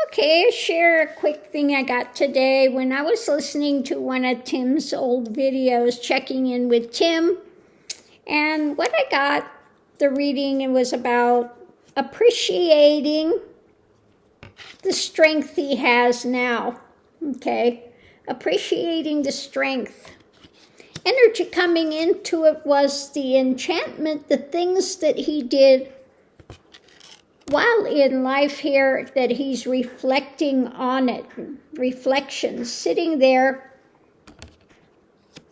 Okay, I'll share a quick thing I got today. When I was listening to one of Tim's old videos, checking in with Tim, and what I got, the reading, it was about appreciating the strength he has now, okay? Appreciating the strength. Energy coming into it was the enchantment, the things that he did while in life here, that he's reflecting on it, reflections, sitting there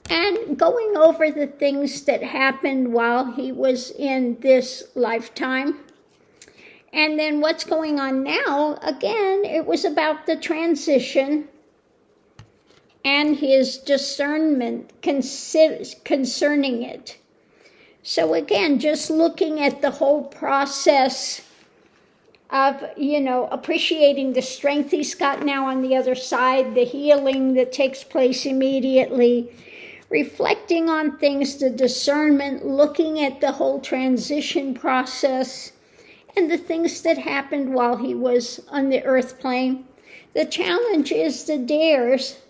and going over the things that happened while he was in this lifetime. And then what's going on now, again, it was about the transition and his discernment concerning it. So again, just looking at the whole process of, appreciating the strength he's got now on the other side, the healing that takes place immediately, reflecting on things, the discernment, looking at the whole transition process and the things that happened while he was on the earth plane. The challenge is the dares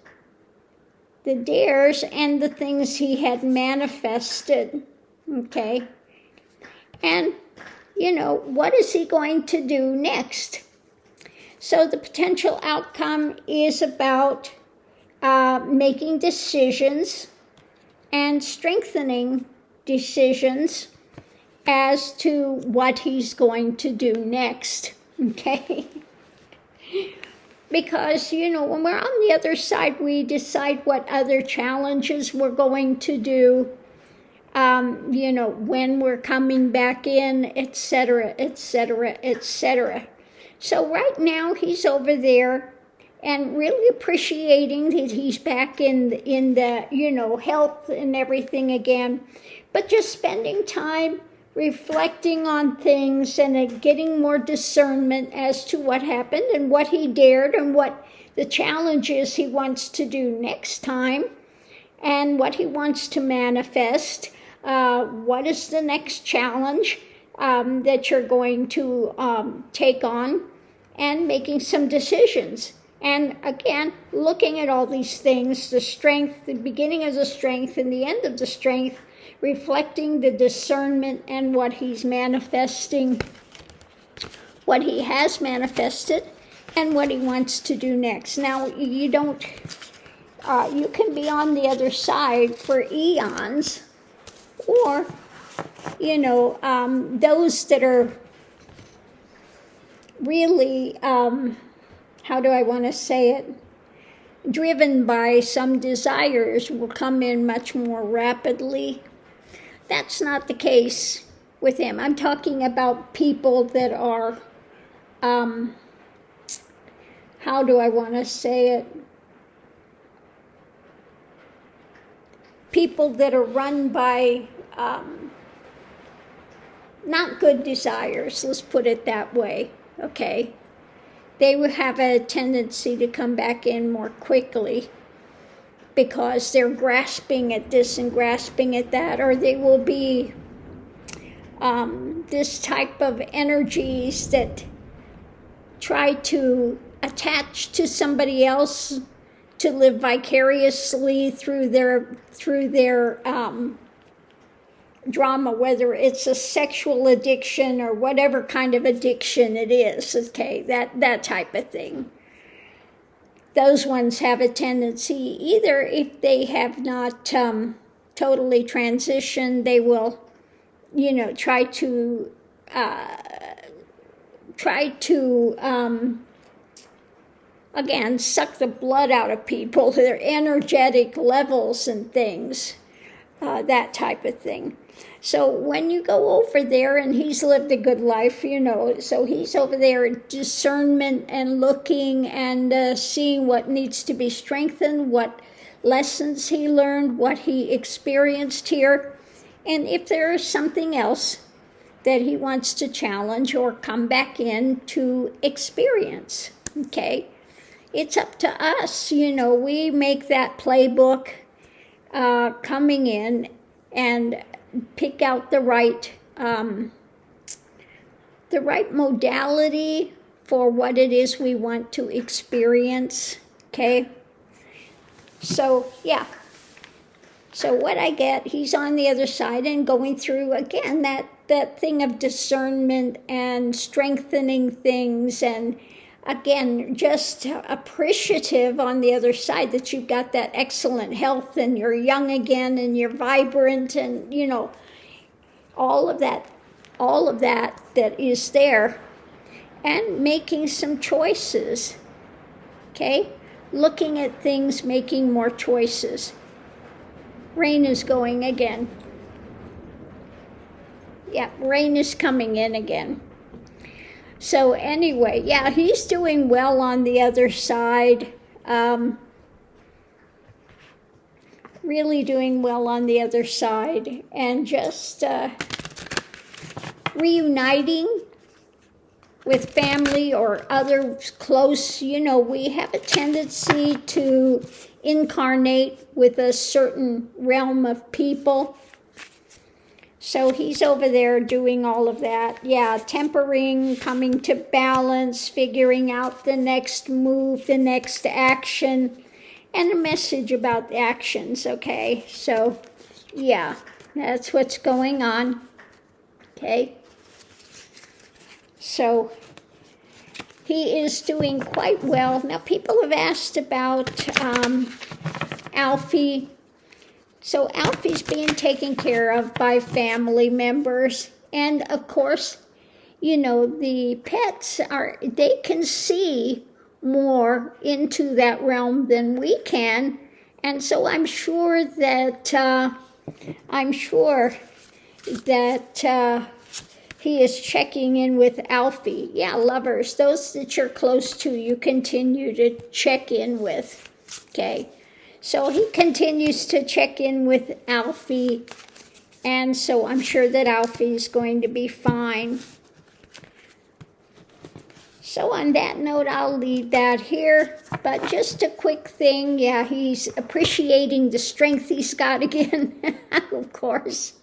and the things he had manifested, okay? And what is he going to do next? So the potential outcome is about making decisions and strengthening decisions as to what he's going to do next, okay? Because, when we're on the other side, we decide what other challenges we're going to do, when we're coming back in, etc., etc., etc. So right now he's over there and really appreciating that he's back in the, health and everything again, but just spending time reflecting on things and getting more discernment as to what happened and what he dared and what the challenges he wants to do next time and what he wants to manifest. What is the next challenge that you're going to take on, and making some decisions. And again, looking at all these things, the strength, the beginning of the strength and the end of the strength, reflecting the discernment and what he's manifesting, what he has manifested, and what he wants to do next. Now, you can be on the other side for eons, or, those that are really, how do I want to say it, driven by some desires will come in much more rapidly. That's not the case with him. I'm talking about people that are, how do I want to say it, people that are run by not good desires, let's put it that way, okay? They will have a tendency to come back in more quickly because they're grasping at this and grasping at that, or they will be this type of energies that try to attach to somebody else to live vicariously through their drama, whether it's a sexual addiction or whatever kind of addiction it is, okay, that type of thing. Those ones have a tendency, either if they have not totally transitioned, they will, try to again, suck the blood out of people, their energetic levels and things, that type of thing. So when you go over there, and he's lived a good life, so he's over there in discernment and looking and seeing what needs to be strengthened, what lessons he learned, what he experienced here. And if there is something else that he wants to challenge or come back in to experience, okay? It's up to us, we make that playbook coming in and pick out the right modality for what it is we want to experience, okay? So, yeah. So what I get, he's on the other side and going through, again, that thing of discernment and strengthening things, and again, just appreciative on the other side that you've got that excellent health and you're young again and you're vibrant and, you know, all of that that is there, and making some choices, okay? Looking at things, making more choices. Rain is going again. Yeah, rain is coming in again. So anyway, yeah, he's doing well on the other side. Really doing well on the other side. And just reuniting with family or others close. You know, we have a tendency to incarnate with a certain realm of people. So he's over there doing all of that. Yeah, tempering, coming to balance, figuring out the next move, the next action, and a message about the actions, okay? So, yeah, that's what's going on, okay? So, he is doing quite well. Now, people have asked about Alfie. So Alfie's being taken care of by family members. And of course, you know, the pets they can see more into that realm than we can. And so I'm sure that he is checking in with Alfie. Yeah, lovers, those that you're close to, you continue to check in with, okay? So he continues to check in with Alfie, and so I'm sure that Alfie's going to be fine. So on that note, I'll leave that here, but just a quick thing. Yeah, he's appreciating the strength he's got again, of course.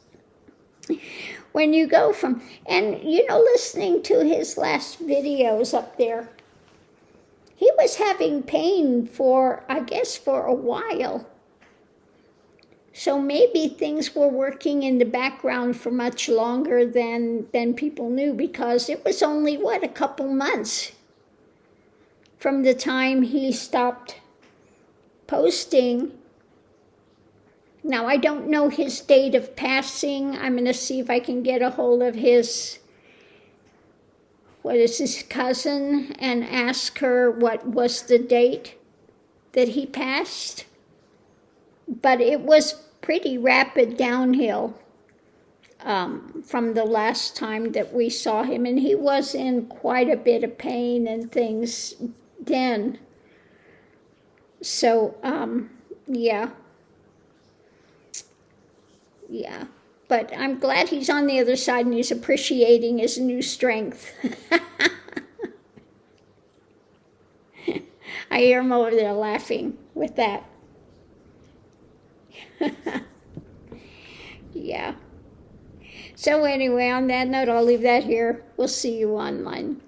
When you go from, and you know, listening to his last videos up there, he was having pain for, I guess, for a while. So maybe things were working in the background for much longer than people knew, because it was only, a couple months from the time he stopped posting. Now, I don't know his date of passing. I'm going to see if I can get a hold of his cousin and ask her what was the date that he passed. But it was pretty rapid downhill from the last time that we saw him, and he was in quite a bit of pain and things then. So, yeah. But I'm glad he's on the other side and he's appreciating his new strength. I hear him over there laughing with that. Yeah. So anyway, on that note, I'll leave that here. We'll see you online.